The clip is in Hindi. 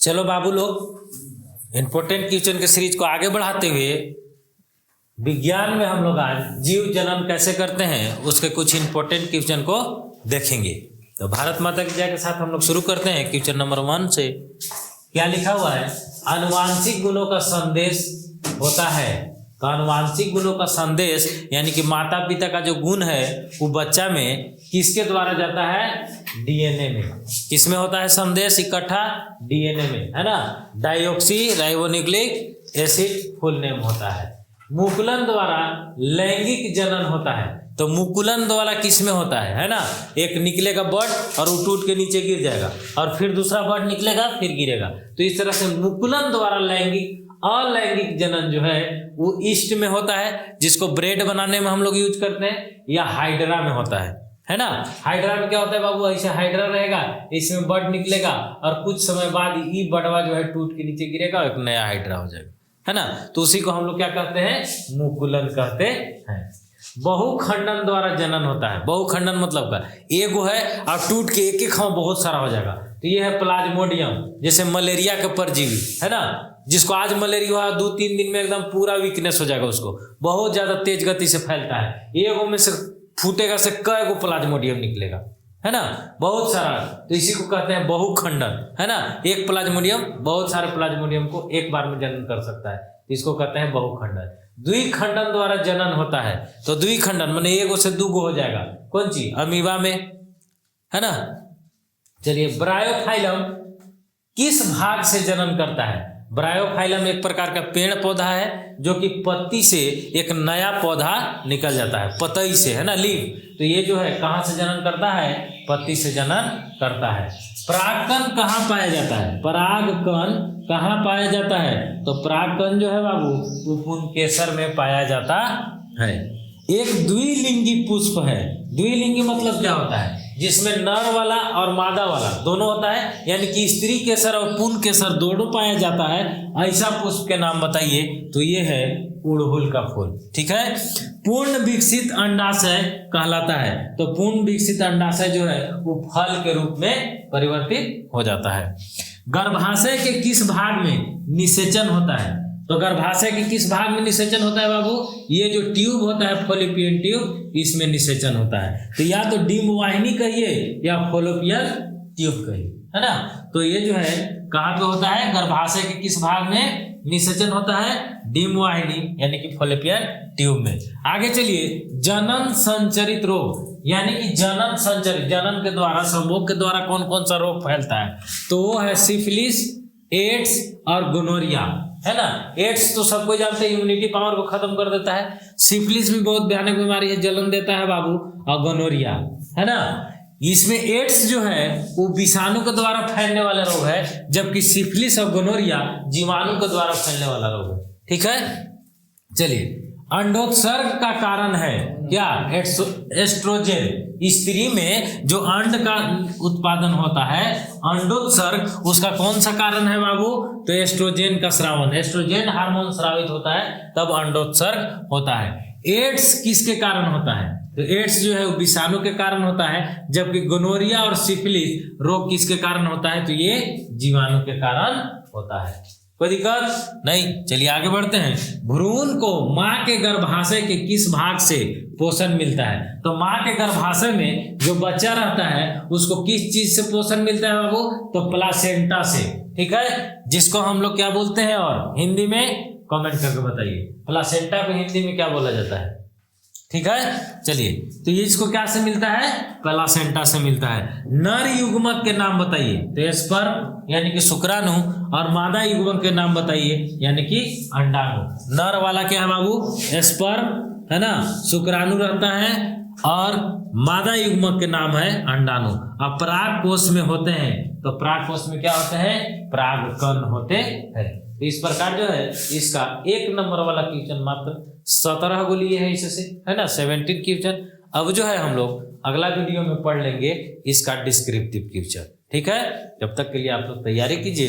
चलो बाबू लोग, इम्पोर्टेंट क्वेश्चन के सीरीज को आगे बढ़ाते हुए विज्ञान में हम लोग आज जीव जनन कैसे करते हैं उसके कुछ इंपॉर्टेंट क्वेश्चन को देखेंगे। तो भारत माता की जय के साथ हम लोग शुरू करते हैं क्वेश्चन नंबर 1 से। क्या लिखा हुआ है? आनुवांशिक गुणों का संदेश होता है। तो आनुवांशिक गुणों का संदेश यानी कि माता पिता का जो गुण है वो बच्चा में किसके द्वारा जाता है? डीएनए में। किसमें होता है संदेश इकट्ठा? डीएनए में, है ना। Dioxy ribonucleic acid full name होता है। मुकुलन द्वारा लैंगिक जनन होता है। तो मुकुलन द्वारा किस में होता है ना। एक निकलेगा बर्ड और वो टूट के नीचे गिर जाएगा और फिर दूसरा बर्ड निकलेगा फिर गिरेगा। तो इस तरह से मुकुलन द्वारा लैंगिक अलैंगिक जनन जो है वो ईस्ट में होता है, जिसको ब्रेड बनाने में हम लोग यूज करते हैं, या हाइड्रा में होता है ना। हाइड्रा में क्या होता है बाबू? ऐसे हाइड्रा रहेगा, इसमें बर्ड निकलेगा और कुछ समय बाद ये बर्डवा जो है टूट के नीचे गिरेगा और एक नया हाइड्रा हो जाएगा, है ना। तो उसी को हम लोग क्या कहते हैं? मुकुलन कहते हैं। बहुखंडन द्वारा जनन होता है। बहुखंडन मतलब का एक है और टूट के एक बहुत सारा हो जाएगा। तो ये है प्लाज्मोडियम, जैसे मलेरिया के परजीवी, है ना। जिसको आज मलेरिया हुआ 2-3 दिन में एकदम पूरा वीकनेस हो जाएगा, उसको बहुत ज्यादा तेज गति से फैलता है। एगो में से फूटेगा से कई गो प्लाज्मोडियम निकलेगा, है ना, बहुत सारा। तो इसी को कहते हैं बहुखंडन, है ना। एक प्लाज्मोडियम बहुत सारे प्लाज्मोडियम को एक बार में जनन कर सकता है, इसको कहते हैं बहुखंडन। द्विखंडन द्वारा जनन होता है। तो द्विखंडन माने एगो से दूगो हो जाएगा। कौन चीज? अमीबा में, है ना। चलिए, ब्रायोफाइलम किस भाग से जनन करता है? ब्रायोफाइलम एक प्रकार का पेड़ पौधा है जो कि पत्ती से एक नया पौधा निकल जाता है, पतई से, है ना, लीव। तो ये जो है कहाँ से जनन करता है? पत्ती से जनन करता है। परागकण कहाँ पाया जाता है? परागकण कहाँ पाया जाता है? तो परागकण जो है बाबू वो पुंकेसर में पाया जाता है। एक द्विलिंगी पुष्प है। द्विलिंगी मतलब क्या होता है? जिसमें नर वाला और मादा वाला दोनों होता है, यानी कि स्त्री केसर और पुंस केसर दोनों पाया जाता है। ऐसा पुष्प के नाम बताइए। तो ये है उड़हुल का फूल, ठीक है। पूर्ण विकसित अंडाशय कहलाता है। तो पूर्ण विकसित अंडाशय जो है वो फल के रूप में परिवर्तित हो जाता है। गर्भाशय के किस भाग में निषेचन होता है? तो गर्भाशय के किस भाग में निषेचन होता है बाबू? ये जो ट्यूब होता है फॉलोपियन ट्यूब, इसमें निषेचन होता है। तो या तो डिम्ब वाहिनी कहिए या फॉलोपियन ट्यूब कहिए, है ना। तो ये जो है कहाँ पे होता है? गर्भाशय के किस भाग में निषेचन होता है? डिम्ब वाहिनी यानी कि फॉलोपियन ट्यूब में। आगे चलिए, जनन संचरित रोग यानी कि जनन संचरित, जनन के द्वारा, संभोग के द्वारा कौन कौन सा रोग फैलता है? तो वो है सिफिलिस, एड्स और गोनोरिया, है ना। एड्स तो सबको जानते हैं, इम्यूनिटी पावर को खत्म कर देता है। सिफिलिस भी बहुत भयानक बीमारी है, जलन देता है बाबू। और गोनोरिया, है ना। इसमें एड्स जो है वो विषाणु के द्वारा फैलने वाला रोग है, जबकि सिफिलिस और गोनोरिया जीवाणु के द्वारा फैलने वाला रोग है, ठीक है। चलिए, अंडोत्सर्ग का कारण है क्या? एस्ट्रोजन। स्त्री में जो अंड का उत्पादन होता है, अंडोत्सर्ग, उसका कौन सा कारण है बाबू? तो एस्ट्रोजन का स्रावन। एस्ट्रोजन हार्मोन स्रावित होता है तब अंडोत्सर्ग होता है। एड्स किसके कारण होता है? तो एड्स जो है वो विषाणु के कारण होता है, जबकि गोनोरिया और सिफिलिस रोग किसके कारण होता है? तो ये जीवाणु के कारण होता है। कोई दिक्कत नहीं। चलिए आगे बढ़ते हैं। भ्रूण को माँ के गर्भाशय के किस भाग से पोषण मिलता है? तो माँ के गर्भाशय में जो बच्चा रहता है उसको किस चीज से पोषण मिलता है बाबू? तो प्लासेंटा से, ठीक है। जिसको हम लोग क्या बोलते हैं और हिंदी में कमेंट करके बताइए, प्लासेंटा को हिंदी में क्या बोला जाता है, ठीक है। चलिए, तो ये इसको क्या से मिलता है? प्लासेंटा से मिलता है। नर युग्मक के नाम बताइए। तो स्पर्म यानी कि शुक्राणु, और मादा युग्मक के नाम बताइए यानी कि अंडाणु। नर वाला क्या है बाबू? स्पर्म, है ना, शुक्राणु रहता है, और मादा युग्मक के नाम है अंडाणु। अब पराग कोष में होते हैं। तो पराग कोष में क्या होते हैं? परागकण होते हैं। तो इस प्रकार जो है इसका 1 नंबर वाला क्वेश्चन मात्र 17 गो लिए है इससे, है ना, 17 क्वेश्चन। अब जो है हम लोग अगला वीडियो में पढ़ लेंगे इसका डिस्क्रिप्टिव क्वेश्चन, ठीक है। जब तक के लिए आप लोग तैयारी कीजिए।